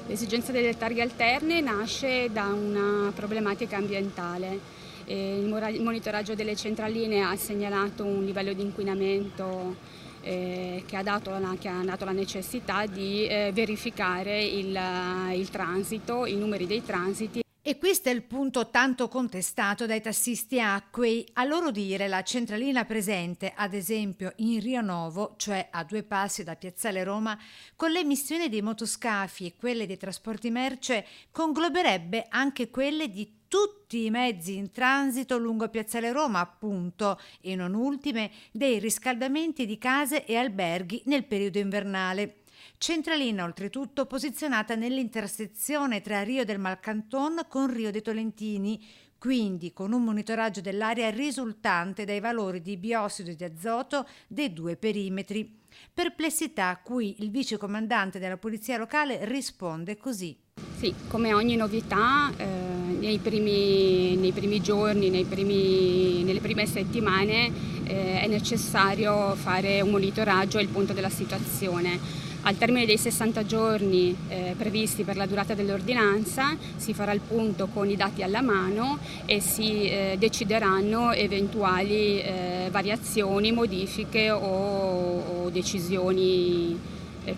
L'esigenza delle targhe alterne nasce da una problematica ambientale. Il monitoraggio delle centraline ha segnalato un livello di inquinamento che ha dato la necessità di verificare il transito, i numeri dei transiti. E questo è il punto tanto contestato dai tassisti acquei. A loro dire, la centralina presente, ad esempio in Rio Novo, cioè a 2 passi da Piazzale Roma, con le emissioni dei motoscafi e quelle dei trasporti merce, congloberebbe anche quelle di tutti i mezzi in transito lungo Piazzale Roma, appunto, e non ultime dei riscaldamenti di case e alberghi nel periodo invernale. Centralina oltretutto posizionata nell'intersezione tra Rio del Malcanton con Rio dei Tolentini, quindi con un monitoraggio dell'aria risultante dai valori di biossido di azoto dei 2 perimetri. Perplessità a cui il vicecomandante della polizia locale risponde così. Sì, come ogni novità, nei primi giorni, nelle prime settimane è necessario fare un monitoraggio e il punto della situazione. Al termine dei 60 giorni previsti per la durata dell'ordinanza si farà il punto con i dati alla mano e si decideranno eventuali variazioni, modifiche o decisioni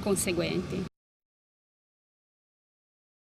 conseguenti.